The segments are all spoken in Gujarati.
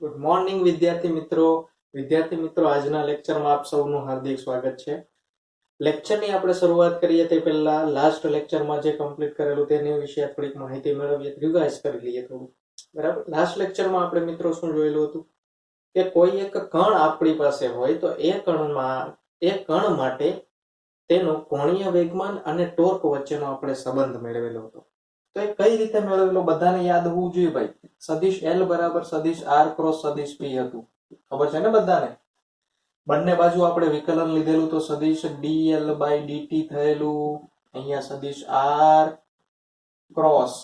ગુડ મોર્નિંગ વિદ્યાર્થી મિત્રો આજના લેક્ચરમાં આપ સૌનું હાર્દિક સ્વાગત છે. લેક્ચરની આપણે શરૂઆત કરીએ તે પહેલા લાસ્ટ લેક્ચરમાં જે કમ્પ્લીટ કરેલું તેની વિશે થોડીક માહિતી મેળવીએ, રિવાઇઝ કરી લઈએ થોડું. બરાબર, લાસ્ટ લેક્ચરમાં આપણે મિત્રો શું જોયેલું હતું કે કોઈ એક કણ આપણી પાસે હોય તો એ કણ માટે તેનો કોણીય વેગમાન અને ટોર્ક વચ્ચેનો આપણે સંબંધ મેળવેલો હતો. તો એ કઈ રીતે મેળવેલો બધાને યાદ હોવું જોઈએ ભાઈ. સદિશ L બરાબર સદિશ R ક્રોસ સદિશ P હતું, ખબર છે ને બધાને. બંને બાજુ આપણે વિકલન લીધેલું તો સદિશ dl બાય dt થયેલું, અહીંયા સદિશ R cross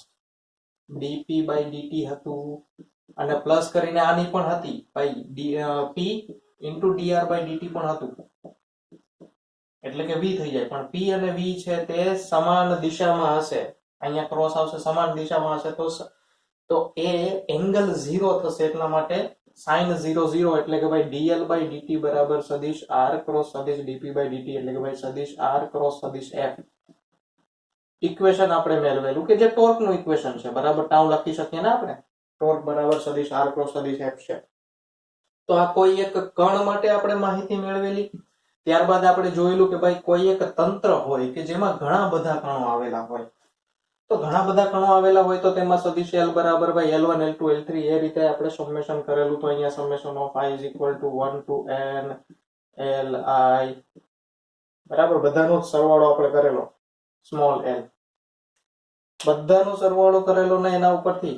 dp by dt હતું અને પ્લસ કરીને આની પણ હતી ભાઈ p into dr by dt પણ હતું, એટલે કે v થઈ જાય. પણ p અને v છે તે સમાન દિશામાં હશે, અહીંયા ક્રોસ આવશે, સમાન દિશામાં હશે તો એ એંગલ 0 થશે, એટલા માટે sin 0 0 એટલે કે ભાઈ dl બાય dt બરાબર સદિશ r ક્રોસ સદિશ dp બાય dt એટલે કે ભાઈ સદિશ r ક્રોસ સદિશ f. ઇક્વેશન આપણે મેળવેલું કે જે ટોર્ક નું ઇક્વેશન છે, બરાબર. ટાઉ લખી શકીએ ને આપણે, ટોર્ક બરાબર સદિશ r ક્રોસ સદિશ f છે. તો આ કોઈ એક કણ માટે આપણે માહિતી મેળવેલી. ત્યારબાદ આપણે જોયેલું કે ભાઈ કોઈ એક તંત્ર હોય કે જેમાં ઘણા બધા કણો આવેલા હોય, તો ઘણા બધા કણો આવેલા હોય તો તેમાં સદિશ L બરાબર ભાઈ L1 L2 L3 એ રીતે આપણે સમેશન કરેલું. તો અહીંયા summation of i = 1 to n Li, બરાબર. બધાનો સરવાળો આપણે કરેલો, સ્મોલ l, બધાનો સરવાળો કરેલો ને એના ઉપરથી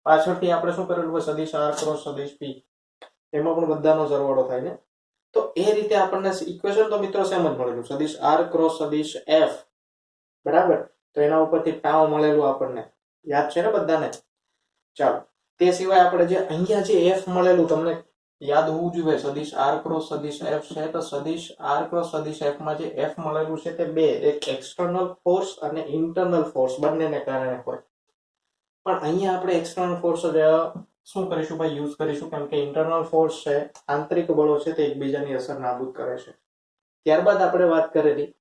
પાછળથી આપણે શું કરેલું હોય સદિશ r ક્રોસ સદિશ p, એમાં પણ બધાનો સરવાળો થાય ને. તો એ રીતે આપણને ઇક્વેશન તો મિત્રો સેમ જ મળેલું, સદિશ r ક્રોસ સદિશ f, બરાબર. તો એના ઉપરથી ટાઉ મળેલું આપણને, યાદ છે ને બધાને. ચાલો, તે સિવાય આપણે જે અહીંયા જે f મળેલું તમને યાદ હોવું જોઈએ, સદિશ r ક્રોસ સદિશ f છે. તો સદિશ r ક્રોસ સદિશ f માં જે f મળેલું છે તે બે, એક એક્સટર્નલ ફોર્સ અને ઇન્ટરનલ ફોર્સ બંનેને કારણે હોય. પણ અહીંયા આપણે એક્સટર્નલ ફોર્સ શું કરીશું ભાઈ, યુઝ કરીશું, કેમ કે ઇન્ટરનલ ફોર્સ છે, આંતરિક બળો છે, તે એકબીજાની અસર નાબૂદ કરે છે. ત્યારબાદ આપણે વાત કરેલી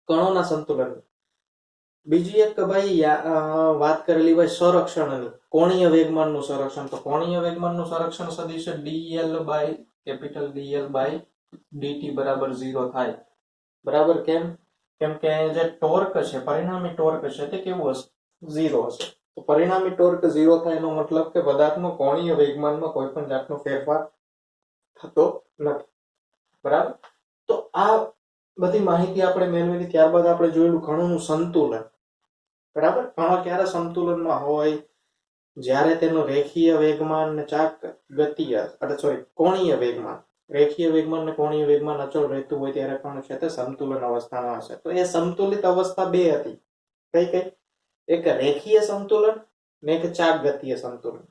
કણોના સંતુલનની. બીજી એક ભાઈ વાત કરેલી ભાઈ સંરક્ષણની, કોણીય વેગમાનનું સંરક્ષણ. તો કોણીય વેગમાનનું સંરક્ષણ સદિશ dl by capital dl by dt બરાબર 0 થાય, બરાબર. કેમ કે જે ટોર્ક છે, પરિણામી ટોર્ક છે, તે કેવું હશે, 0 હશે. તો પરિણામી ટોર્ક 0 થાય એનો મતલબ કે પદાર્થનો કોણીય વેગમાનમાં કોઈ પણ જાતનો ફેરફાર થતો નથી, બરાબર. તો આ બધી માહિતી આપણે મેળવેલી. ત્યારબાદ આપણે જોયેલું કણોનું સંતુલન, બરાબર. કણો ક્યારે સંતુલનમાં હોય, જ્યારે તેનો રેખીય વેગમાન ને ચાક ગતિય કોણીય વેગમાન, રેખીય વેગમાન ને કોણીય વેગમાન અચળ રહેતું હોય ત્યારે કણ છે તે સંતુલન અવસ્થામાં હશે. તો એ સંતુલિત અવસ્થા બે હતી, કઈ એક રેખીય સંતુલન ને એક ચાક ગતિય સંતુલન.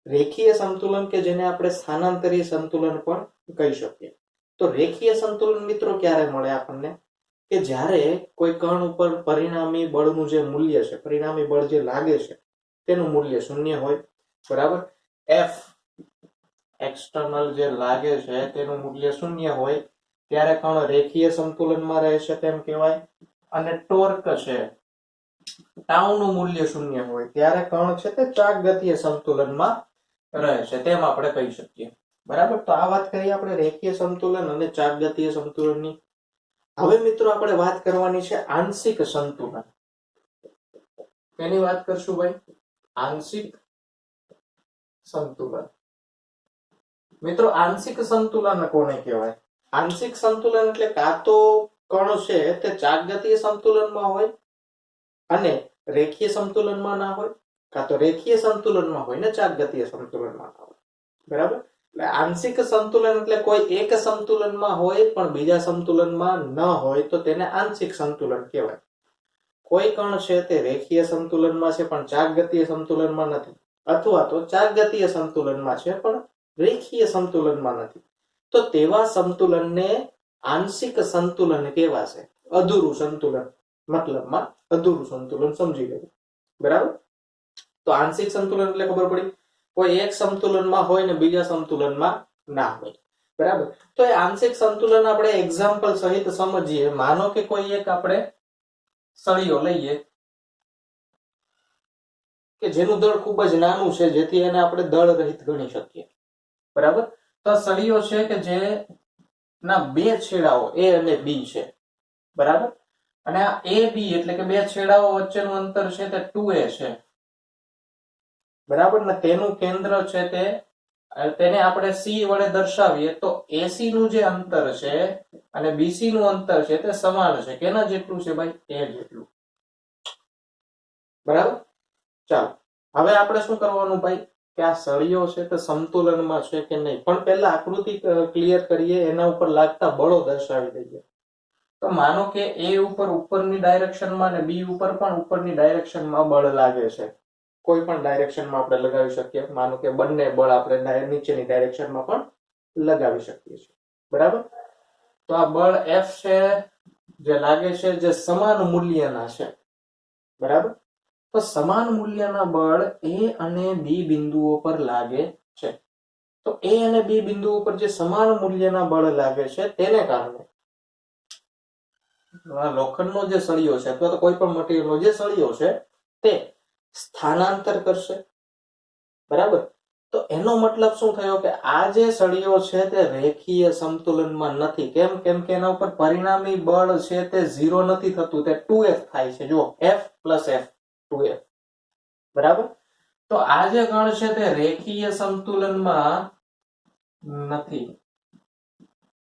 રેખીય સંતુલન કે જેને આપણે સ્થાનાંતરીય સંતુલન પણ કહી શકીએ. તો રેખીય સંતુલન મિત્રો ક્યારે મળે આપણને, કે જ્યારે કોઈ કણ ઉપર પરિણામી બળનું જે મૂલ્ય છે, પરિણામી બળ જે લાગે છે તેનું મૂલ્ય 0 હોય, બરાબર. F એક્સટર્નલ જે લાગે છે તેનું મૂલ્ય 0 હોય ત્યારે કણ રેખીય સંતુલનમાં રહેશે તેમ કહેવાય. અને ટોર્ક છે, ટાઉ નું મૂલ્ય 0 હોય ત્યારે કણ છે તે ચાક ગતિય સંતુલનમાં રહેશે તેમ આપણે કહી શકીએ, બરાબર. તો આ વાત કરી આપણે રેખીય સંતુલન અને ચાક ગતિય સંતુલનની. હવે મિત્રો આપણે વાત કરવાની છે આંશિક સંતુલન. એની વાત કરશું ભાઈ, આંશિક સંતુલન. મિત્રો આંશિક સંતુલન કોને કહેવાય? આંશિક સંતુલન એટલે કાં તો કણ છે તે ચાક ગતિય સંતુલનમાં હોય અને રેખીય સંતુલનમાં ના હોય, કાં તો રેખીય સંતુલનમાં હોય ને ચાક ગતિય સંતુલનમાં ના હોય, બરાબર. એટલે આંશિક સંતુલન એટલે કોઈ એક સંતુલનમાં હોય પણ બીજા સંતુલનમાં ન હોય તો તેને આંશિક સંતુલન કહેવાય. કોઈ કણ છે તે રેખીય સંતુલનમાં છે પણ ચાક ગતિય સંતુલનમાં નથી, અથવા તો ચાક ગતિય સંતુલનમાં છે પણ રેખીય સંતુલનમાં નથી, તો તેવા સંતુલનને આંશિક સંતુલન કહેવાશે. અધૂરું સંતુલન મતલબમાં અધૂરું સંતુલન સમજી લેવું, બરાબર. તો આંશિક સંતુલન એટલે ખબર પડી, કોઈ એક સંતુલનમાં હોય ને બીજા સંતુલનમાં ના હોય, બરાબર. તો એ આંશિક સંતુલન આપણે એક્ઝામ્પલ સહિત સમજીએ. માનો કે કોઈ એક આપણે સળિયો લઈએ કે જેનું દળ ખૂબ જ નાનું છે, જેથી એને આપણે દળ રહિત ગણી શકીએ, બરાબર. તો આ સળિયો છે કે જે ના બે છેડાઓ એ અને બી છે, બરાબર. અને આ એ બી એટલે કે બે છેડાઓ વચ્ચેનું અંતર છે તે 2a છે, બરાબર. ને તેનું કેન્દ્ર છે તેને આપણે સી વડે દર્શાવીએ તો એસી નું જે અંતર છે અને બીસી નું અંતર છે તે સમાન છે. કેના જેટલું છે ભાઈ? એ જેટલું, બરાબર. ચાલો હવે આપણે શું કરવાનું ભાઈ કે આ સળિયો છે તે સમતુલનમાં છે કે નહીં, પણ પહેલા આકૃતિ ક્લિયર કરીએ, એના ઉપર લાગતા બળો દર્શાવી દઈએ. તો માનો કે એ ઉપર ઉપરની ડાયરેક્શનમાં અને બી ઉપર પણ ઉપરની ડાયરેક્શનમાં બળ લાગે છે. કોઈ પણ ડાયરેક્શનમાં આપણે લગાવી શકીએ. માનો કે બંને બળ આપણે નીચેની ડાયરેક્શનમાં પણ લગાવી શકીએ છીએ, બરાબર. તો આ બળ F છે જે લાગે છે જે સમાન મૂલ્યના છે, બરાબર. તો સમાન મૂલ્યના બળ એ અને બી બિંદુઓ પર લાગે છે. તો એ અને બી બિંદુઓ પર જે સમાન મૂલ્યના બળ લાગે છે તેને કારણે લોખંડનો જે સળિયો છે અથવા તો કોઈ પણ મટીરિયલનો જે સળિયો છે તે સ્થાનાંતર કરશે, બરાબર. તો એનો મતલબ શું થયો કે આ જે સળિયો છે તે રેખીય સંતુલનમાં નથી. કેમ? કેમ કે એના ઉપર પરિણામી બળ છે તે 0 નથી થતું, તે 2F થાય છે. જો F + F 2F, બરાબર. તો આ જે ગણ છે તે રેખીય સંતુલનમાં નથી,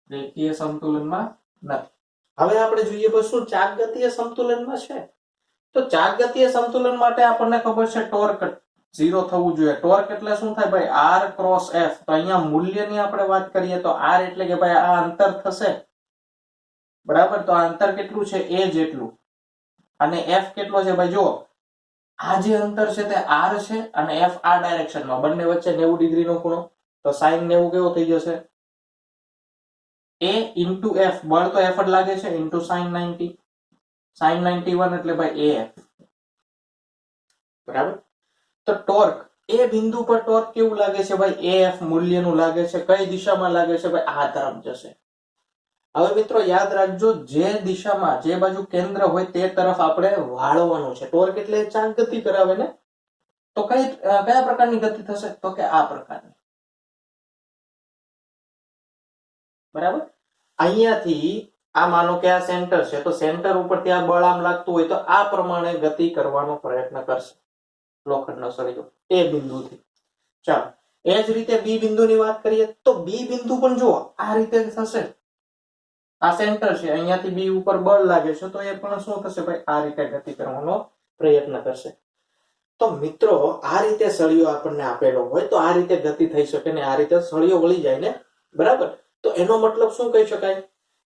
રેખીય સંતુલનમાં નથી. હવે આપણે જોઈએ તો શું ચાકગતીય સંતુલનમાં છે? તો ચાકગતીય સંતુલન માટે આપણને ખબર છે ટોર્ક 0 થવું જોઈએ. ટોર્ક એટલે શું થાય ભાઈ? R × F. તો અહીંયા મૂલ્યની આપણે વાત કરીએ તો R એટલે કે ભાઈ આ અંતર થશે, બરાબર. તો આ અંતર કેટલું છે? A જેટલું. અને F કેટલો છે ભાઈ? જો આ જે અંતર છે તે R છે અને F આ ડાયરેક્શનમાં, બંને વચ્ચે 90 ડિગ્રીનો ખૂણો. તો sin 90 કેવો થઈ જશે? A * F, બળ તો F જ લાગે છે, * sin 90. sin 91 એટલે ભાઈ AF, બરાબર. તો ટોર્ક એ બિંદુ પર ટોર્ક કેવું લાગે છે ભાઈ? AF મૂલ્યનું લાગે છે. કઈ દિશામાં લાગે છે ભાઈ? આ તરફ જશે. હવે મિત્રો યાદ રાખજો, જે દિશામાં જે બાજુ કેન્દ્ર હોય તે તરફ આપણે વાળવાનું છે. ટોર્ક એટલે ચાક ગતિ કરાવે ને, તો કયા પ્રકારની ગતિ થશે? તો કે આ પ્રકારની, બરાબર. અહીંયાથી આ માનો કે આ સેન્ટર છે, તો સેન્ટર ઉપર ત્યાં બળ આમ લાગતું હોય તો આ પ્રમાણે ગતિ કરવાનો પ્રયત્ન કરશે લોખંડનો સળિયો એ બિંદુથી. ચાલો એ જ રીતે બી બિંદુની વાત કરીએ તો બી બિંદુ પણ જુઓ આ રીતે થશે. આ સેન્ટર છે, અહીંયાથી બી ઉપર બળ લાગે છે, તો એ પણ શું થશે ભાઈ? આ રીતે ગતિ કરવાનો પ્રયત્ન કરશે. તો મિત્રો આ રીતે સળિયો આપણને આપેલો હોય તો આ રીતે ગતિ થઈ શકે ને, આ રીતે સળિયો વળી જાય ને, બરાબર. તો એનો મતલબ શું કહી શકાય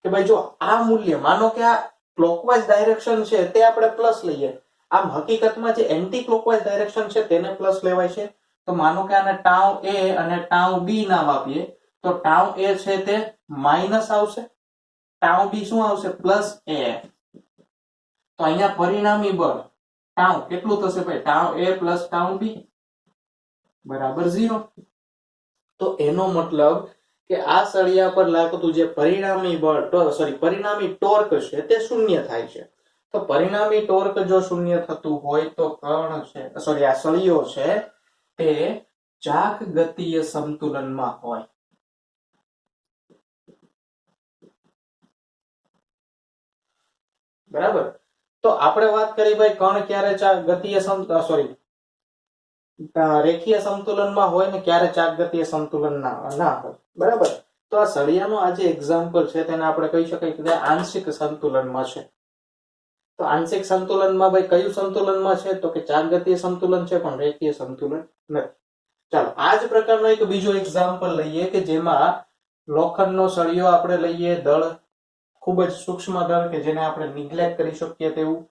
કે ભાઈ જો આ મૂલ્ય, માનો કે આ ક્લોકવાઇઝ ડાયરેક્શન છે તે આપણે પ્લસ લઈએ, આમ હકીકતમાં જે એન્ટી ક્લોકવાઇઝ ડાયરેક્શન છે તેને પ્લસ લેવાય છે. તો માનો કે આને ટાઉ A અને ટાઉ B નામ આપીએ, તો ટાઉ A છે તે માઈનસ આવશે, ટાઉ B શું આવશે? Plus AF. તો અહીંયા પરિણામી બળ ટાઉ કેટલું થશે ભાઈ? Tau A plus tau B બરાબર 0. તો એનો મતલબ કે આ સળિયા પર લાગતું જે પરિણામી બળ પરિણામી ટોર્ક છે તે શૂન્ય થાય છે. તો પરિણામી ટોર્ક જો શૂન્ય થતું હોય તો કણ છે આ સળિયો છે તે ચાક ગતીય સંતુલનમાં હોય. બરાબર. તો આપણે વાત કરી ભાઈ કણ ક્યારે ચાક ગતીય રેખીય સંતુલનમાં હોય ને ક્યારે ચાક ગતીય સંતુલન ના હોય, બરાબર. તો આ સળિયાનો આ જે એક્ઝામ્પલ છે તેને આપણે કહી શકાય કે આંશિક સંતુલનમાં છે. તો આંશિક સંતુલનમાં ભાઈ કયું સંતુલનમાં છે? તો કે ચાક ગતીય સંતુલન છે, પણ રેખીય સંતુલન નથી. ચાલો આ જ પ્રકારનો એક બીજો એક્ઝામ્પલ લઈએ કે જેમાં લોખંડનો સળિયો આપણે લઈએ, દળ ખૂબ જ સૂક્ષ્મ દળ કે જેને આપણે નિગ્લેક્ટ કરી શકીએ તેવું.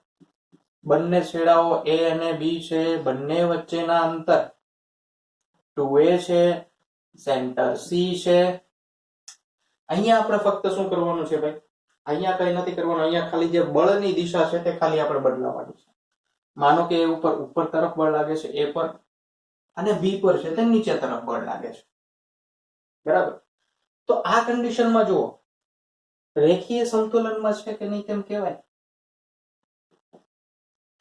બંને છેડાઓ A અને B છે, બંને વચ્ચેના અંતર 2a છે, સેન્ટર C છે. અહીંયા આપણે ફક્ત શું કરવાનું છે ભાઈ? અહીંયા કઈ નથી કરવાનું, અહીંયા ખાલી જે બળની દિશા છે તે ખાલી આપણે બદલાવાની છે. માનો કે એ ઉપર તરફ બળ લાગે છે A પર, અને B પર છે તે નીચે તરફ બળ લાગે છે, બરાબર. તો આ કન્ડિશનમાં જુઓ રેખીય સંતુલનમાં છે કે નહીં કેમ કહેવાય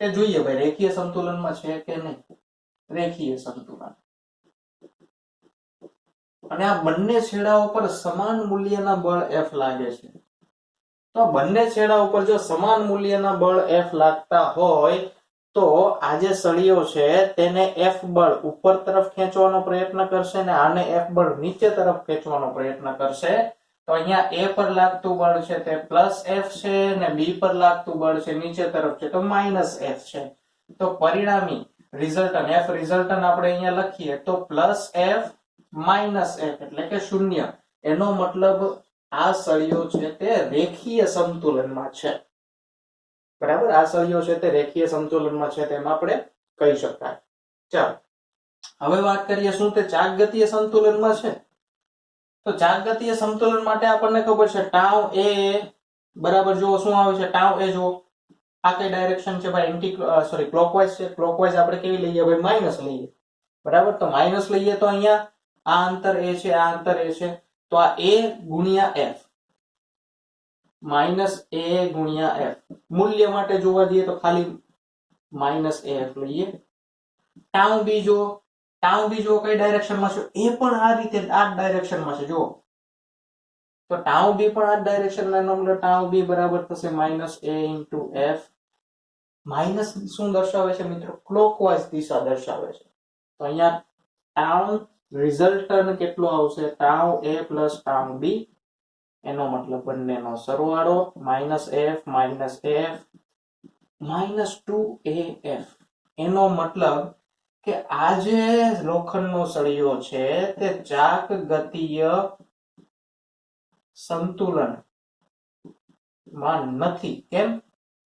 તે જોઈએ ભાઈ. રેખીય સંતુલનમાં છે કે નહીં? રેખીય સંતુલન. અને આ બંને છેડાઓ પર સમાન મૂલ્યના બળ F લાગે છે, તો બંને છેડા ઉપર જો સમાન મૂલ્યના બળ F લાગતા હોય તો આ જે સળિયો છે તેને F બળ ઉપર તરફ ખેંચવાનો પ્રયત્ન કરશે અને આને F બળ નીચે તરફ ખેંચવાનો પ્રયત્ન કરશે. તો અહીંયા A પર લાગતું બળ છે તે +F છે અને B પર લાગતું બળ છે નીચે તરફ છે તો -F છે. તો પરિણામી રિઝલ્ટન્ટ F રિઝલ્ટન્ટ આપણે અહીંયા લખીએ તો +F -F એટલે કે 0. એનો મતલબ આ સળિયો છે તે રેખીય સંતુલનમાં છે. બરાબર, આ સળિયો છે તે રેખીય સંતુલનમાં છે તેમ આપણે કહી શકાય. ચાલો હવે વાત કરીએ શું તે ચાકગતીય સંતુલનમાં છે. તો ચાકગતીય સંતુલન માટે આપણને ખબર છે ટાઉ એ બરાબર જો શું આવે છે ટાઉ એ જો આ કઈ ડાયરેક્શન છે ભાઈ ક્લોકવાઇઝ છે. ક્લોકવાઇઝ આપણે કેવી લઈએ ભાઈ માઈનસ લઈએ. બરાબર, તો માઈનસ લઈએ તો અહીંયા આ અંતર એ છે આ અંતર એ છે તો આ a ગુણ્યા f -a ગુણ્યા f મૂલ્ય માટે જોવા જઈએ તો ખાલી -af લઈએ. ટાઉ બી જો કઈ ડાયરેક્શનમાં છે એ પણ આ રીતે આ ડાયરેક્શનમાં છે જો તો ટાઉ બી પણ આ ડાયરેક્શનમાં એનો મતલબ ટાઉ બી બરાબર થશે -a * f. માઈનસ શું દર્શાવે છે મિત્રો? ક્લોકવાઇઝ દિશા દર્શાવે છે. તો અહીંયા ટાઉ રિઝલ્ટન્ટ કેટલો આવશે? ટાઉ a + ટાઉ b એનો મતલબ બંનેનો સરવાળો -f -2af. એનો મતલબ કે આ જે લોખંડનો સળિયો છે તે ચાક ગતીય સંતુલન માં નથી.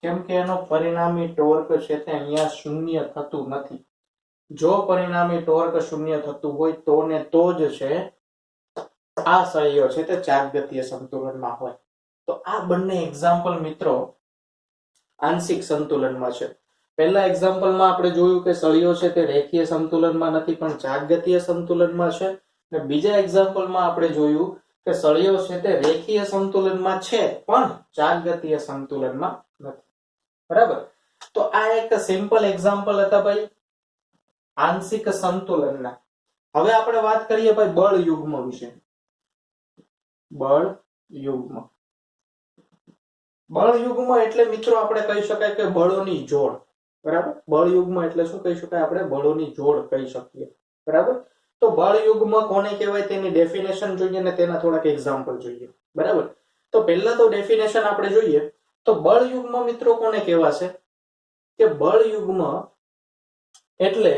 કેમ કે એનો પરિણામી ટોર્ક છે તે અહીંયા શૂન્ય થતું નથી. જો પરિણામી ટોર્ક શૂન્ય થતું હોય તો ને તો જ છે આ સળિયો છે તે ચાકગતીય સંતુલનમાં હોય. તો આ બંને એક્ઝામ્પલ મિત્રો આંશિક સંતુલનમાં છે. પહેલા એક્ઝામ્પલમાં આપણે જોયું કે સળિયો છે તે રેખીય સંતુલનમાં નથી પણ ચાકગતીય સંતુલનમાં છે. અને બીજા એક્ઝામ્પલમાં આપણે જોયું કે સળિયો છે તે રેખીય સંતુલનમાં છે પણ ચાકગતીય સંતુલનમાં નથી. બરાબર, તો આ એક સિમ્પલ એક્ઝામ્પલ હતા ભાઈ આંશિક સંતુલનના. હવે આપણે વાત કરીએ ભાઈ બળ યુગ્મ વિશે. બળ યુગ્મ એટલે મિત્રો આપણે કહી શકાય કે બળોની જોડ. બરાબર, બળ યુગ્મ એટલે શું કહી શકાય? આપણે બળોની જોડ કહી શકીએ. બરાબર, તો બળ યુગ્મ કોને કહેવાય તેની ડેફિનેશન જોઈએ ને તેના થોડાક એક્ઝામ્પલ જોઈએ. બરાબર, તો પહેલા તો ડેફિનેશન આપણે જોઈએ તો બળ યુગ્મ મિત્રો કોને કહેવાશે? કે બળ યુગ્મ એટલે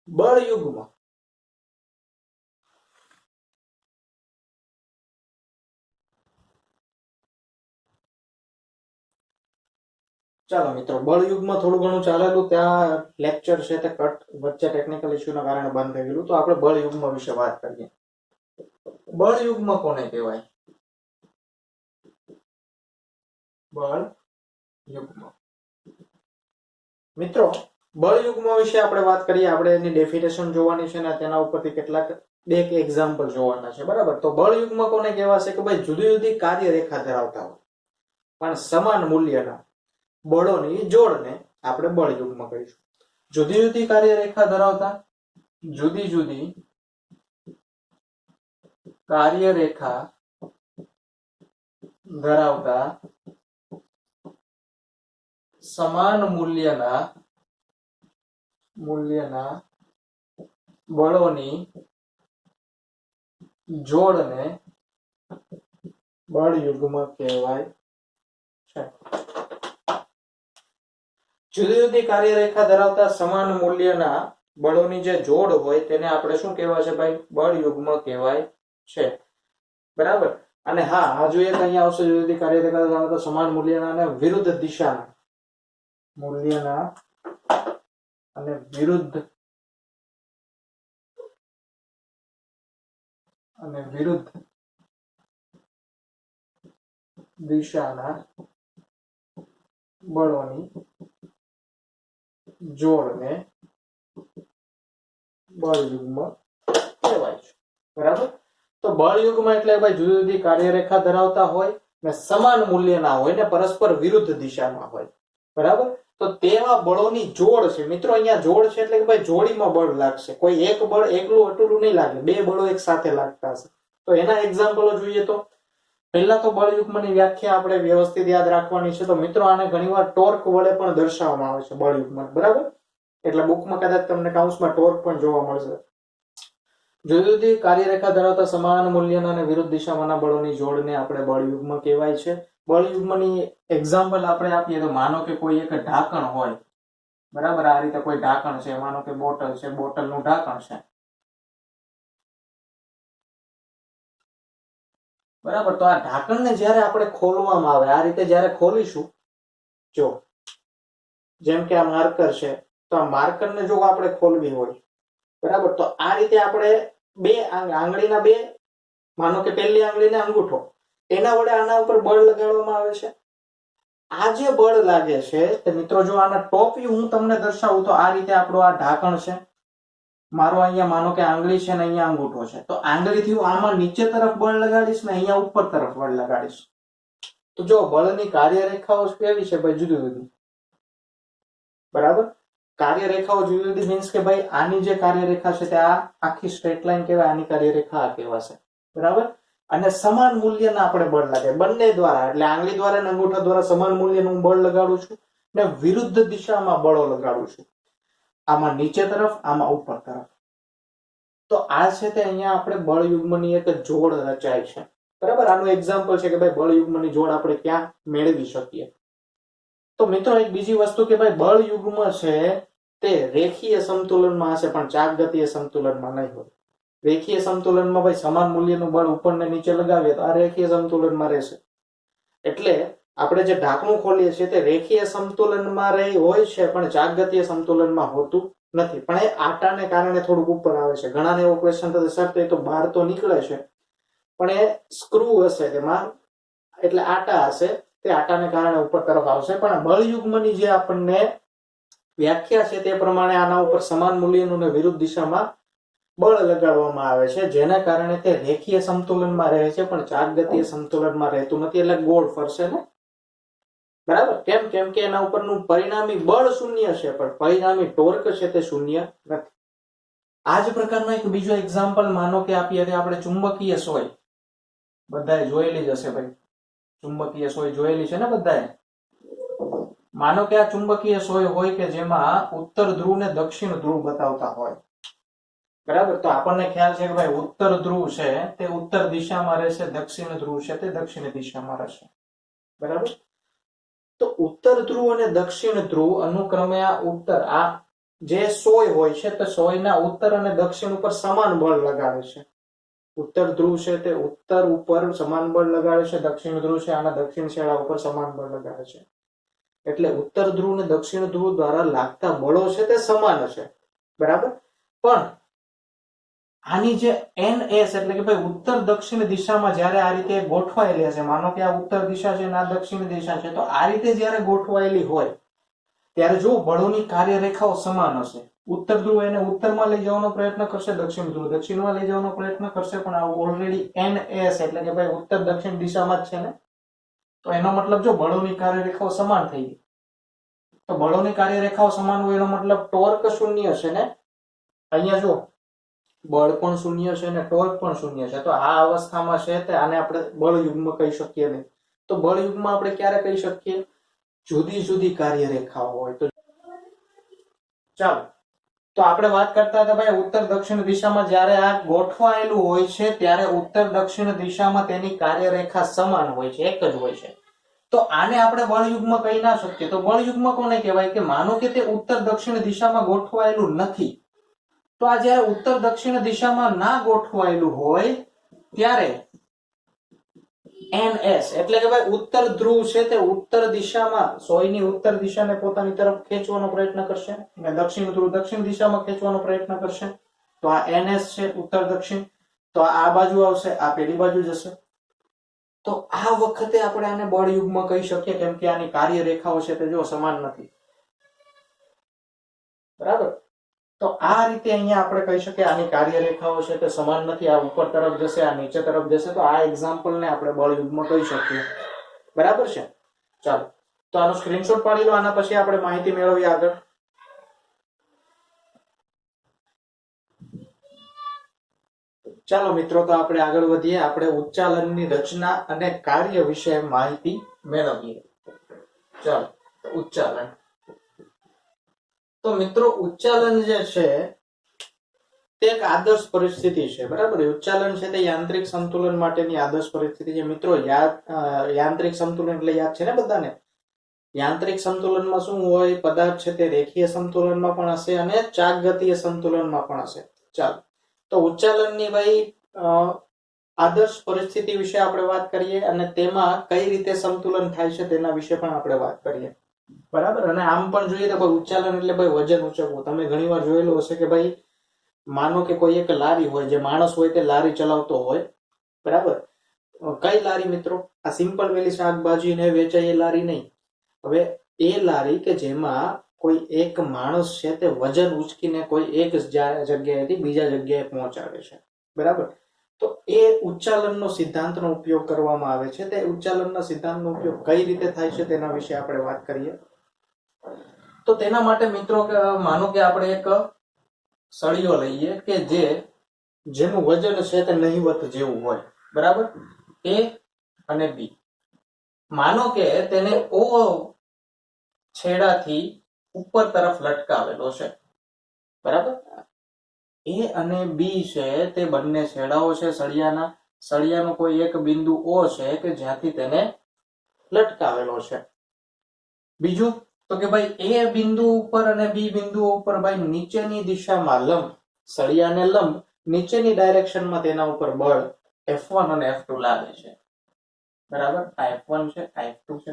બળ યુગ્મ ચાલો મિત્રો બળ યુગ્મ થોડું ઘણું ચાલેલું, ત્યાં લેક્ચર છે તે કટ વચ્ચે ટેકનિકલ ઇશ્યુના કારણે બંધ થઈ ગયું. તો આપણે બળ યુગ્મ વિશે વાત કરીએ. બળ યુગ્મ કોને કહેવાય? બળ યુગ્મ મિત્રો બળ યુગ્મ વિશે આપણે વાત કરીએ. આપણે એની ડેફિનેશન જોવાની છે ને તેના ઉપરથી કેટલાક બે એક્ઝામ્પલ જોવાના છે. બરાબર, તો બળ યુગ્મ કોને કહેવાશે કે ભાઈ જુદી જુદી કાર્ય રેખા ધરાવતા હોય પણ સમાન મૂલ્યના બળોની જોડને આપણે બળ યુગ્મ કહીશું. જુદી જુદી કાર્ય રેખા ધરાવતા સમાન મૂલ્યના બળોની જોડને બળ યુગ્મ કહેવાય છે. જુદી જુદી કાર્યરેખા ધરાવતા સમાન મૂલ્યના બળોની જે જોડ હોય તેને આપણે શું કહેવાય છે ભાઈ? બળ યુગ્મ કહેવાય છે. બરાબર, અને હા આ જોઈએ તો અહીંયા આવશે જુદી જુદી કાર્યરેખા ધરાવતા સમાન મૂલ્યના અને વિરુદ્ધ દિશાના વિરુદ્ધ દિશાના બળોની જોડને બળ યુગ્મ કહેવાય છે. બરાબર, તો બળ યુગ્મ એટલે ભાઈ જુદી જુદી કાર્યરેખા ધરાવતા હોય ને સમાન મૂલ્યના હોય ને પરસ્પર વિરુદ્ધ દિશામાં હોય. બરાબર, તો તેવા બળોની જોડ છે મિત્રો. અહીંયા જોડ છે એટલે કે ભાઈ જોડીમાં બળ લાગશે. કોઈ એક બળ એકલું અટુલું નહીં લાગે, બે બળો એક સાથે લાગતા હશે. તો એના એક્ઝામ્પલો જોઈએ તો પહેલા તો બળ યુગ્મની વ્યાખ્યા આપણે વ્યવસ્થિત યાદ રાખવાની છે. તો મિત્રો આને ઘણીવાર ટોર્ક વડે પણ દર્શાવવામાં આવે છે બળ યુગ્મ, બરાબર. એટલે બુકમાં કદાચ તમને કાઉન્સમાં ટોર્ક પણ જોવા મળશે. જુદી જુદી કાર્યરેખા ધરાવતા સમાન મૂલ્યના અને વિરુદ્ધ દિશામાંના બળોની જોડને આપણે બળ યુગ્મ કહેવાય છે. બળ યુગ્મની એક્ઝામ્પલ આપણે આપીએ તો માનો કે કોઈ એક ઢાંકણ હોય, બરાબર. આ રીતે કોઈ ઢાંકણ છે, માનો કે બોટલ છે, બોટલનું ઢાંકણ છે, બરાબર. તો આ ઢાંકણને જ્યારે આપણે ખોલવામાં આવે, આ રીતે જ્યારે ખોલીશું, જો જેમ કે આ માર્કર છે, તો આ માર્કરને જો આપણે ખોલવી હોય, બરાબર, તો આ રીતે આપણે બે આંગળીના બે, માનો કે પહેલી આંગળીને અંગૂઠો, એના વડે આના ઉપર બળ લગાડવામાં આવે છે. આ જે બળ લાગે છે તે મિત્રો જો આના ટોપ વ્યૂ હું તમને દર્શાવું તો આ રીતે આપણું આ ઢાંકણ છે, મારો અહીંયા માનો કે આંગળી છે ને અહીંયા અંગૂઠો છે. તો આંગળીથી હું આમાં નીચે તરફ બળ લગાડીશ ને અહીંયા ઉપર તરફ બળ લગાડીશ. તો જો બળની કાર્યરેખાઓ કેવી છે ભાઈ, જુદી જુદી, બરાબર. કાર્યરેખાઓ જુદી જુદી મીન્સ કે ભાઈ આની જે કાર્યરેખા છે તે આ આખી સ્ટ્રેટ લાઈન કહેવાય, આની કાર્યરેખા આ કહેવાશે, બરાબર. અને સમાન મૂલ્યના આપણે બળ લાગે બંને દ્વારા, એટલે આંગળી દ્વારા અને અંગૂઠા દ્વારા સમાન મૂલ્યનું બળ લગાડું છું ને વિરુદ્ધ દિશામાં બળો લગાડું છું, આમાં નીચે તરફ, આમાં ઉપર તરફ. તો આ છે તે અહીંયા આપણે બળ યુગ્મની એક જોડ રચાય છે, બરાબર. આનું એક્ઝામ્પલ છે કે ભાઈ બળ યુગ્મની જોડ આપણે ક્યાં મેળવી શકીએ. તો મિત્રો એક બીજી વસ્તુ કે ભાઈ બળ યુગ્મ છે તે રેખીય સમતુલનમાં હશે પણ ચાકગતીય સંતુલનમાં નહીં હોય. રેખીય સમતુલનમાં ભાઈ સમાન મૂલ્યનું બળ ઉપર ને નીચે લગાવીએ તો આ રેખીય સમતુલનમાં રહેશે. એટલે આપણે જે ઢાંકણું ખોલીએ છીએ તે રેખીય સમતુલનમાં હોય છે પણ ચાકગતીય સંતુલનમાં હોતું નથી. પણ એ આટાને કારણે થોડુંક ઉપર આવે છે. ઘણાને એવો ક્વેશ્ચન થશે સર તો એ તો બહાર તો નીકળે છે પણ એ સ્ક્રૂ હશે તેમાં, એટલે આટા હશે, તે આટાને કારણે ઉપર તરફ આવશે. પણ બળ યુગ્મની જે આપણને વ્યાખ્યા છે તે પ્રમાણે આના ઉપર સમાન મૂલ્યનું ને વિરુદ્ધ દિશામાં બળ લગાડવામાં આવે છે, જેના કારણે તે રેખીય સમતુલનમાં રહે છે પણ ચાકગતીય સંતુલનમાં રહેતું નથી, એટલે ગોળ ફરશે ને, બરાબર. કેમ? કેમ કે એના ઉપરનું પરિણામી બળ શૂન્ય છે પણ પરિણામી ટોર્ક છે તે શૂન્ય નથી. આ જ પ્રકારનો એક બીજો એક્ઝામ્પલ માનો કે આપીએ કે આપણે ચુંબકીય સોય, બધાએ જોયેલી જ હશે ભાઈ, ચુંબકીય સોય જોયેલી છે ને બધાએ. માનો કે આ ચુંબકીય સોય હોય કે જેમાં ઉત્તર ધ્રુવ ને દક્ષિણ ધ્રુવ બતાવતા હોય, બરાબર. તો આપણને ખ્યાલ છે કે ભાઈ ઉત્તર ધ્રુવ છે તે ઉત્તર દિશામાં રહેશે, દક્ષિણ ધ્રુવ છે તે દક્ષિણ દિશામાં રહેશે, બરાબર. તો ઉત્તર ધ્રુવ અને દક્ષિણ ધ્રુવ અનુક્રમે આ ઉત્તર, આ જે સોય હોય છે તે સોયના ઉત્તર અને દક્ષિણ ઉપર સમાન બળ લગાડે છે. ઉત્તર ધ્રુવ છે તે ઉત્તર ઉપર સમાન બળ લગાડે છે, દક્ષિણ ધ્રુવ છે આના દક્ષિણ છેડા ઉપર સમાન બળ લગાડે છે. એટલે ઉત્તર ધ્રુવ અને દક્ષિણ ધ્રુવ દ્વારા લાગતા બળો છે તે સમાન છે, બરાબર. પણ આની જે NS એટલે કે ભાઈ ઉત્તર દક્ષિણ દિશામાં જ્યારે આ રીતે ગોઠવાયેલી હશે, માનો કે આ ઉત્તર દિશા છે અને આ દક્ષિણ દિશા છે, તો આ રીતે જ્યારે ગોઠવાયેલી હોય ત્યારે જો બળોની કાર્યરેખાઓ સમાન હશે, ઉત્તર ધ્રુવ એને ઉત્તરમાં લઈ જવાનો પ્રયત્ન કરશે, દક્ષિણ ધ્રુવ દક્ષિણમાં લઈ જવાનો પ્રયત્ન કરશે, પણ આ ઓલરેડી NS એટલે કે ભાઈ ઉત્તર દક્ષિણ દિશામાં જ છે ને, તો એનો મતલબ જો બળોની કાર્યરેખાઓ સમાન થઈ ગઈ, તો બળોની કાર્યરેખાઓ સમાન હોય એનો મતલબ ટોર્ક શૂન્ય છે ને. અહીંયા જો બળ પણ શૂન્ય છે અને ટોર્ક પણ શૂન્ય છે, તો આ અવસ્થામાં છે તે આને આપણે બળ યુગ્મ કહી શકીએ નહીં. તો બળ યુગ્મ આપણે ક્યારે કહી શકીએ? જુદી જુદી કાર્યરેખાઓ હોય તો. ચાલો, તો આપણે વાત કરતા હતા ભાઈ ઉત્તર દક્ષિણ દિશામાં જ્યારે આ ગોઠવાયેલું હોય છે ત્યારે ઉત્તર દક્ષિણ દિશામાં તેની કાર્યરેખા સમાન હોય છે, એક જ હોય છે. તો આને આપણે બળ યુગ્મ કહી ના શકીએ. તો બળ યુગ્મ કોને કહેવાય? કે માનો કે તે ઉત્તર દક્ષિણ દિશામાં ગોઠવાયેલું નથી, તો આ જયારે ઉત્તર દક્ષિણ દિશામાં ના ગોઠવાયેલું હોય ત્યારે NS એટલે કે ભાઈ ઉત્તર ધ્રુવ છે તે ઉત્તર દિશામાં સોયની ઉત્તર દિશાને પોતાની તરફ ખેંચવાનો પ્રયત્ન કરશે અને દક્ષિણ ધ્રુવ દક્ષિણ દિશામાં ખેંચવાનો પ્રયત્ન કરશે. તો આ NS છે ઉત્તર દક્ષિણ, તો આ બાજુ આવશે, આ પેલી બાજુ જશે. તો આ વખતે આપણે આને બળ યુગ્મ કહી શકીએ, કેમ કે આની કાર્યરેખાઓ છે તે જો સમાન નથી, બરાબર. તો આ રીતે અહીંયા આપણે કહી શકીએ આની કાર્યરેખાઓ છે તે સમાન નથી, આ ઉપર તરફ જશે, આ નીચે તરફ જશે. તો આ એક્ઝામ્પલ ને આપણે બળ યુગ્મ કહી શકીએ, બરાબર છે. ચાલો, તો આનો સ્ક્રીનશોટ પાડી લો, આના પછી આપણે માહિતી મેળવીએ આગળ. ચાલો મિત્રો, તો આપણે આગળ વધીએ. આપણે ઉચ્ચાલનની રચના અને કાર્ય વિશે માહિતી મેળવીએ. ચાલો, ઉચ્ચાલન. તો મિત્રો, ઉચ્ચાલન જે છે તે એક આદર્શ પરિસ્થિતિ છે, બરાબર. ઉચ્ચાલન છે તે યાંત્રિક સંતુલન માટેની આદર્શ પરિસ્થિતિ છે. મિત્રો, યાંત્રિક સંતુલન એટલે યાદ છે ને બધાને? યાંત્રિક સંતુલનમાં શું હોય? પદાર્થ છે તે રેખીય સંતુલનમાં પણ હશે અને ચાકગતીય સંતુલનમાં પણ હશે. ચાલો, તો ઉચ્ચાલનની ભાઈ આદર્શ પરિસ્થિતિ વિશે આપણે વાત કરીએ અને તેમાં કઈ રીતે સંતુલન થાય છે તેના વિશે પણ આપણે વાત કરીએ, બરાબર. અને આમ પણ જોઈએ તો ભાઈ ઉચ્ચાલન એટલે ભાઈ વજન ઉચકવું. તમે ઘણીવાર જોયેલું હશે કે ભાઈ માનો કે કોઈ એક લારી હોય, જે માણસ હોય તે લારી ચલાવતો હોય, બરાબર. કઈ લારી મિત્રો? આ સિમ્પલ વેલી શાકભાજી ને વેચાય એ લારી નહીં. હવે એ લારી કે જેમાં કોઈ એક માણસ છે તે વજન ઉચકીને કોઈ એક જગ્યાએથી બીજા જગ્યાએ પહોંચાડે છે, બરાબર. તો એ ઉચ્ચાલનનો સિદ્ધાંતનો ઉપયોગ કરવામાં આવે છે. તે ઉચ્ચાલનના સિદ્ધાંતનો ઉપયોગ કઈ રીતે થાય છે તેના વિશે આપણે વાત કરીએ. તો તેના માટે મિત્રો માનો કે આપણે એક સળિયો લઈએ કે જેનું વજન છે તે નહિવત જેવું હોય, બરાબર. એ અને બી. માનો કે તેને ઓ છેડાથી ઉપર તરફ લટકાવેલો છે, બરાબર. એ અને બી છે તે બંને છેડાઓ છે સળિયાનો કોઈ એક બિંદુ ઓ છે કે જ્યાંથી તેને લટકાવેલો છે. બીજું તો કે ભાઈ એ બિંદુ ઉપર અને બી બિંદુ ઉપર ભાઈ નીચેની દિશામાં લંબ, સળિયાને લંબ નીચેની ડાયરેક્શનમાં તેના ઉપર બળ F1 અને F2 લાગે છે, બરાબર. આ F1 છે, આ F2 છે.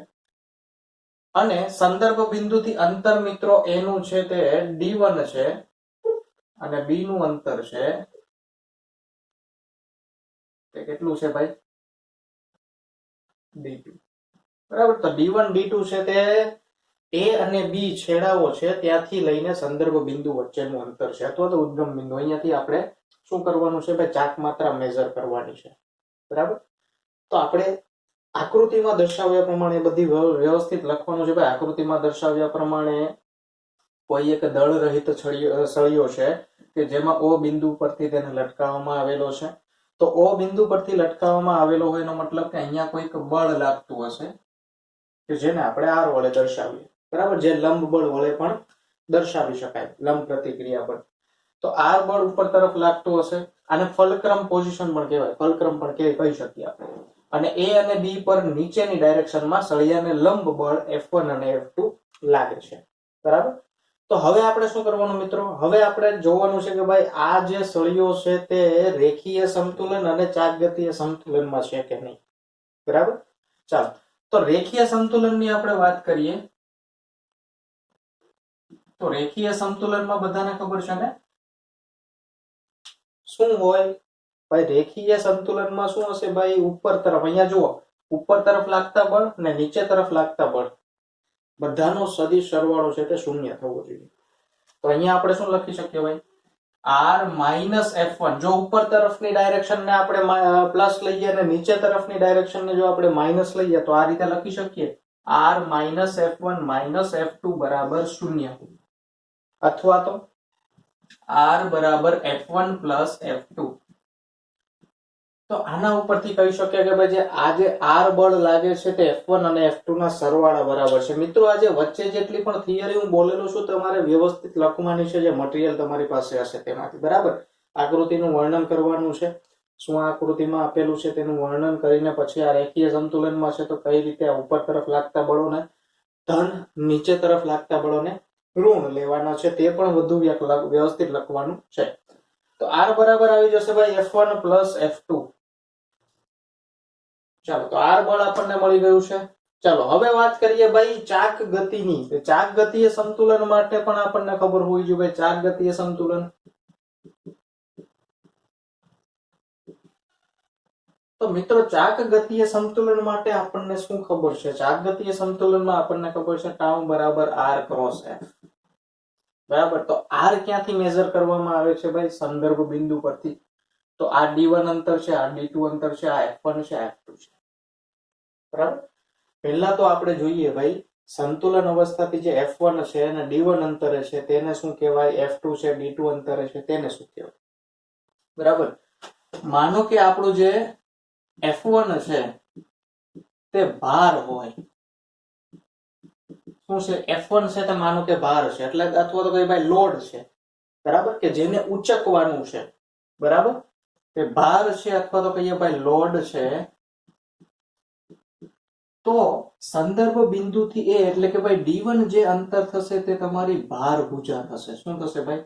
અને સંદર્ભ બિંદુથી અંતર મિત્રો A નું છે તે D1 છે અને B નું અંતર છે તે કેટલું છે ભાઈ? D2, બરાબર. તો D1 D2 છે તે A અને B છેડાઓ છે ત્યાંથી લઈને સંદર્ભ બિંદુ વચ્ચેનું અંતર છે, અથવા તો ઉદ્ગમ બિંદુ. અહીંયાથી આપણે શું કરવાનું છે ભાઈ? ચાક માત્રા મેઝર કરવાની છે, બરાબર. તો આપણે આકૃતિમાં દર્શાવ્યા પ્રમાણે બધી વ્યવસ્થિત લખવાનું છે ભાઈ. આકૃતિમાં દર્શાવ્યા પ્રમાણે કોઈ એક દળ રહિત સળિયો છે કે જેમાં O બિંદુ પરથી તેને લટકાવવામાં આવેલો છે. તો O બિંદુ પરથી લટકાવવામાં આવેલો હોય એનો મતલબ કે અહીંયા કોઈક બળ લાગતું હશે કે જેને આપણે R વડે દર્શાવીએ, બરાબર. જે લંબ બળ વડે પણ દર્શાવી શકાય, લંબ પ્રતિક્રિયા પર. તો R બળ ઉપર તરફ લાગતું હશે. આને ફલક્રમ પોઝિશન પણ કહેવાય, ફલક્રમ પણ કહી શકીએ આપણે. અને A અને B પર નીચેની ડાયરેક્શનમાં સળિયાને લંબ બળ F1 અને F2 લાગે છે, બરાબર. તો હવે આપણે શું કરવાનું મિત્રો? હવે આપણે જોવાનું છે કે ભાઈ આ જે સળિયો છે તે રેખીય સંતુલન અને ચાકગતીય સંતુલનમાં છે કે નહીં, બરાબર. ચાલો, તો રેખીય સંતુલનની આપણે વાત કરીએ. તો રેખીય સંતુલનમાં બધાને ખબર છે ને શું હોય ભાઈ? રેખીય સંતુલનમાં શું હશે ભાઈ? ઉપર તરફ, અહીંયા જુઓ, ઉપર તરફ લાગતા બળ અને નીચે તરફ લાગતા બળ બધાનો સદિશ સરવાળો છે તે શૂન્ય થવો જોઈએ. તો અહીંયા આપણે શું લખી શકીએ ભાઈ? R minus F1. જો ઉપર તરફની ડાયરેક્શન ને આપણે પ્લસ લઈએ અને નીચે તરફની ડાયરેક્શન ને જો આપણે માઇનસ લઈએ તો આ રીતે લખી શકીએ R minus F1 minus F2 બરાબર 0, અથવા તો R બરાબર F1 પ્લસ F2. તો આના ઉપરથી કહી શકીએ કે ભાઈ આ જે R બળ લાગે છે તે F1 અને F2 ના સરવાળા બરાબર છે. મિત્રો આજે વચ્ચે જેટલી પણ થિયરી હું બોલેલો છું તમારે વ્યવસ્થિત લખવાની છે, જે મટીરિયલ તમારી પાસે હશે તેમાંથી, બરાબર. આકૃતિનું વર્ણન કરવાનું છે, શું આ આકૃતિમાં આપેલું છે તેનું વર્ણન કરીને પછી આ રેખીય સંતુલનમાં છે તો કઈ રીતે ઉપર તરફ લાગતા બળોને ધન, નીચે તરફ લાગતા બળોને ઋણ લેવાના છે તે પણ વધુ વ્યવસ્થિત લખવાનું છે. તો R બરાબર આવી જશે ભાઈ F1 પ્લસ F2. ચાલો, તો R બળ આપણને મળી ગયું છે. ચાલો, હવે વાત કરીએ ભાઈ ચાક ગતિની. ચાક ગતિય સંતુલન માટે પણ આપણને ખબર હોવી જોઈએ ભાઈ ચાક ગતિય સંતુલન. તો મિત્રો ચાક ગતિય સંતુલન માટે આપણને શું ખબર છે? ચાક ગતિય સંતુલનમાં આપણને ખબર છે ટાઉ બરાબર R ક્રોસ F, બરાબર. તો R ક્યાંથી મેઝર કરવામાં આવે છે ભાઈ? સંદર્ભ બિંદુ પરથી. તો આ D1 અંતર છે, આ D2 અંતર છે, આ F1 છે, આ F2 છે, બરાબર. પહેલા તો આપણે જોઈએ ભાઈ સંતુલન અવસ્થાથી જે F1 છે અને D1 અંતરે છે તેને શું કહેવાય, F2 છે D2 અંતરે છે તેને શું કહેવાય? બરાબર. માનો કે આપણું જે F1 છે તે ભાર હોય, શું છે F1 છે તે માનો કે ભાર છે, એટલે અથવા તો કઈ ભાઈ લોડ છે, બરાબર, કે જેને ઉચકવાનું છે, બરાબર, તે ભાર છે અથવા તો કહીએ ભાઈ લોડ છે. તો સંદર્ભ બિંદુથી એ એટલે કે ભાઈ D1 જે અંતર થશે તે તમારી ભાર ભુજા થશે. શું થશે ભાઈ?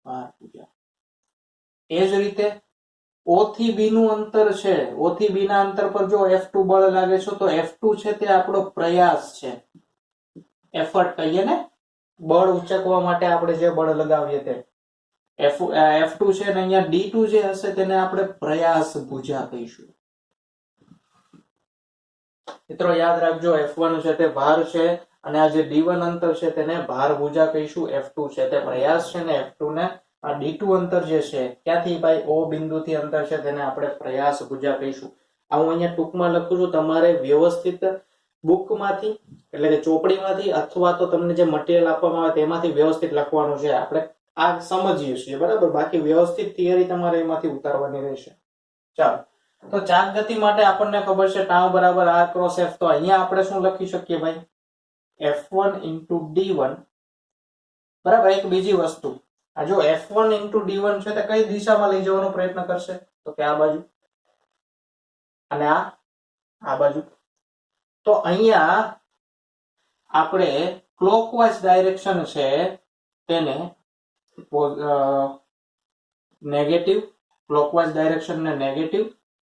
ભાર ભુજા. એ જ રીતે O થી B નું અંતર છે, O થી B ના અંતર પર જો F2 બળ લાગે છે તો F2 છે તે આપણો પ્રયાસ છે, એફર્ટ કહીએ ને, બળ ઉચકવા માટે આપણે જે બળ લગાવીએ તે F2 છે ને અહીંયા D2 જે હશે તેને આપણે પ્રયાસ ભુજા કહીશું. મિત્રો યાદ રાખજો, F1 છે તે ભાર છે અને આ જે D1 અંતર છે તેને ભાર ભુજા કહીશું, F2 છે તે પ્રયાસ છે ને F2 ને આ D2 અંતર જે છે ક્યાંથી ભાઈ O બિંદુથી અંતર છે તેને આપણે પ્રયાસ ભુજા કહીશું. આ હું અહીંયા ટૂંકમાં લખું છું, તમારે વ્યવસ્થિત બુકમાંથી એટલે કે ચોપડીમાંથી અથવા તો તમને જે મટીરિયલ આપવામાં આવે તેમાંથી વ્યવસ્થિત લખવાનું છે. આપણે આ સમજીએ છીએ, બરાબર, બાકી વ્યવસ્થિત થિયરી તમારે એમાંથી ઉતારવાની રહેશે. ચાલો, તો ચાક ગતિ માટે આપણને ખબર છે ટાઉ બરાબર R ક્રોસ F. તો અહીંયા આપણે શું લખી શકીએ ભાઈ? F1 into D1, બરાબર. એક બીજી વસ્તુ, આ જો F1 into D1 છે તે કઈ દિશામાં લઈ જવાનો પ્રયત્ન કરશે? તો કે આ બાજુ અને આ બાજુ. તો અહીંયા આપણે ક્લોકવાઇઝ ડાયરેક્શન છે તેને નેગેટિવ, ક્લોકવાઇઝ ડાયરેક્શન ને નેગેટિવ,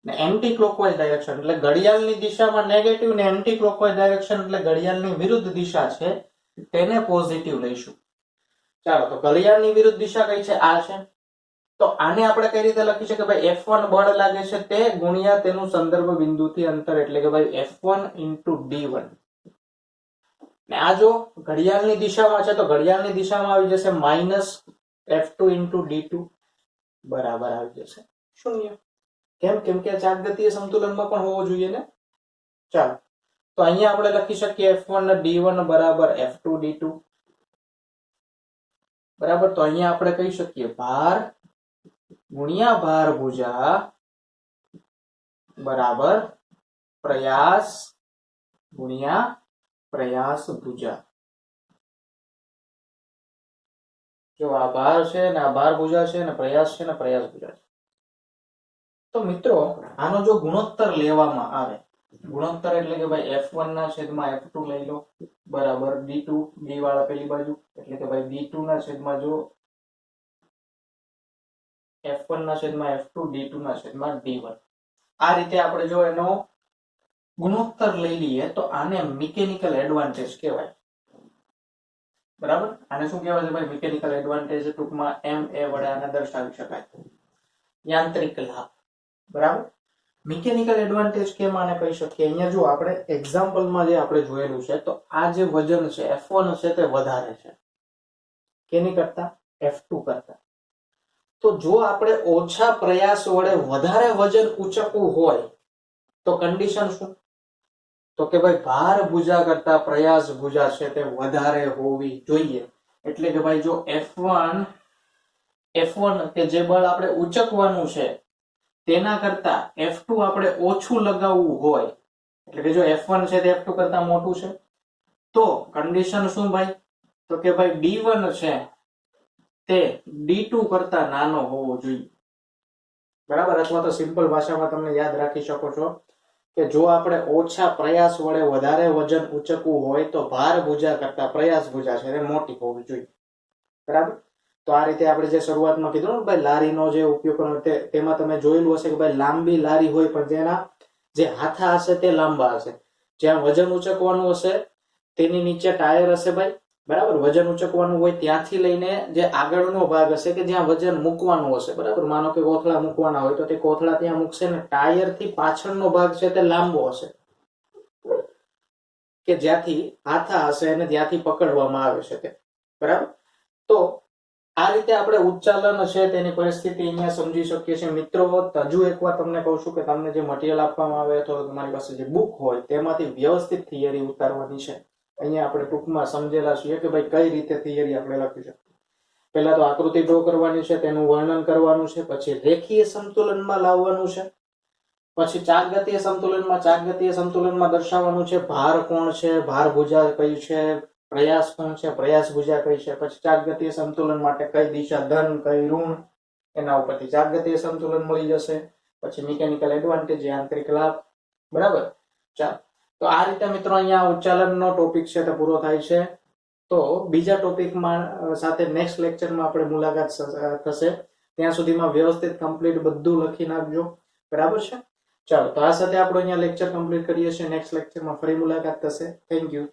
ને એન્ટી ક્લોકવાઇઝ ડાયરેક્શન એટલે ઘડિયાળની દિશામાં નેગેટિવ, ને એન્ટી ક્લોકવાઇઝ ડાયરેક્શન એટલે ઘડિયાળની વિરુદ્ધ દિશા છે તેને પોઝિટિવ લઈશું. ચાલો, તો ઘડિયાળની વિરુદ્ધ દિશા કઈ છે? આ છે. તો આને આપણે કઈ રીતે લખી શકીએ ભાઈ? F1 બળ લાગે છે તે ગુણ્યા તેનું સંદર્ભ બિંદુથી અંતર એટલે કે ભાઈ F1 into D1. ને આ જો ઘડિયાળની દિશામાં છે તો ઘડિયાળની દિશામાં આવી જશે માઇનસ F2 into D2 બરાબર આવી જશે 0. કેમ કે ચાક ગતિય સંતુલનમાં પણ હોવો જોઈએ ને. ચાલો, તો અહીંયા આપણે લખી શકીએ F1 D1 બરાબર F2 D2, બરાબર. તો અહીંયા આપણે કહી શકીએ ભાર ગુણ્યા ભાર ભુજા બરાબર પ્રયાસ ગુણ્યા પ્રયાસ ભુજા. જો આ ભાર છે ને આ ભાર ભુજા છે ને પ્રયાસ છે ને પ્રયાસ ભુજા છે. તો મિત્રો આનો જો ગુણોત્તર લેવામાં આવે, ગુણોત્તર એટલે કે ભાઈ F1 ના છેદમાં F2 લઈ લો બરાબર D2, D વાળા પેલી બાજુ એટલે કે ભાઈ D2 ના છેદમાં જો F1 ના છેદમાં F2, D2 ના છેદમાં D1. આ રીતે આપણે જો એનો ગુણોત્તર લઈ લઈએ તો આને મિકેનિકલ એડવાન્ટેજ કહેવાય, બરાબર. આને શું કહેવાય છે ભાઈ? Mechanical advantage. ટૂંકમાં MA વડે આને દર્શાવી શકાય, યાંત્રિક લાભ, બરાબર. મિકેનિકલ એડવાન્ટેજ કેમ આને કહી શકીએ? અહીંયા જો આપણે એક્ઝામ્પલમાં જે આપણે જોયેલું છે તો આ જે વજન છે F1 છે તે વધારે છે કેની કરતા? F2 કરતા. તો જો આપણે ઓછા પ્રયાસ વડે વધારે વજન ઉચકવું હોય તો કન્ડિશન શું? તો કે ભાઈ ભાર ભુજા કરતા પ્રયાસ ભુજા છે તે વધારે હોવી જોઈએ. એટલે કે ભાઈ જો F1 કે જે બળ આપણે ઉચકવાનું છે તેના કરતા F2 આપણે ઓછું લગાવવું હોય, એટલે કે જો F1 છે તે F2 કરતા મોટું છે તો કન્ડિશન શું ભાઈ? તો કે ભાઈ D1 છે તે D2 કરતા નાનો હોવો જોઈએ, બરાબર. અથવા તો સિમ્પલ ભાષામાં તમને યાદ રાખી શકો છો કે જો આપણે ઓછા પ્રયાસ વડે વધારે વજન ઉચકવું હોય તો ભાર ભુજા કરતા પ્રયાસ ભુજા છે તે મોટી હોવી જોઈએ, બરાબર. તો આ રીતે આપણે જે શરૂઆતમાં કીધું ને ભાઈ લારીનો જે ઉપયોગ કરવાનો તેમાં તમે જોયેલું હશે કે ભાઈ લાંબી લારી હોય પણ તેના જે હાથા હશે તે લાંબા હશે, જ્યાં વજન ઉચકવાનું હશે તેની નીચે ટાયર હશે ભાઈ, બરાબર. વજન ઉચકવાનું હોય ત્યાંથી લઈને જે આગળનો ભાગ હશે કે જ્યાં વજન મૂકવાનું હશે, બરાબર. માનો કે કોથળા મૂકવાના હોય તો તે કોથળા ત્યાં મૂકશે ને ટાયર થી પાછળનો ભાગ છે તે લાંબો હશે કે જ્યાંથી હાથા હશે અને ત્યાંથી પકડવામાં આવે છે તે, બરાબર. તો આ રીતે આપણે ઉચ્ચાલન છે તેની પરિસ્થિતિ અહીંયા સમજી શકીએ છીએ. મિત્રો હજુ એકવાર તમને કહું છું કે તમને જે મટીરિયલ આપવામાં આવે અથવા તમારી પાસે જે બુક હોય તેમાંથી વ્યવસ્થિત થિયરી ઉતારવાની છે, અહીંયા આપણે ટૂંકમાં સમજેલા છીએ કે ભાઈ કઈ રીતે થિયરી આપણે લખી શકીએ. પહેલા તો આકૃતિ ડ્રો કરવાની છે, તેનું વર્ણન કરવાનું છે, પછી રેખીય સંતુલનમાં લાવવાનું છે, પછી ચાકગતીય સંતુલનમાં દર્શાવવાનું છે ભાર કોણ છે, ભાર ભુજા કઈ છે, પ્રયાસ કોણ છે, પ્રયાસ ભુજા કઈ છે, પછી ચાકગતીય સંતુલન માટે કઈ દિશા ધન કઈ ઋણ, એના ઉપરથી ચાકગતીય સંતુલન મળી જશે. પછી મિકેનિકલ એડવાન્ટેજ, આંતરિક લાભ. બરાબર. ચાલો, તો આ રીતે મિત્રો અહીંયા ઉચ્ચાલનનો ટોપિક છે તે પૂરો થાય છે. તો બીજા ટોપિકમાં સાથે નેક્સ્ટ લેક્ચરમાં આપણે મુલાકાત થશે. ત્યાં સુધીમાં વ્યવસ્થિત કમ્પ્લીટ બધું લખી નાખજો. બરાબર છે. ચાલો, તો આ સાથે આપણો અહીંયા લેક્ચર કમ્પ્લીટ કરીએ છીએ. નેક્સ્ટ લેક્ચરમાં ફરી મુલાકાત થશે. Thank you.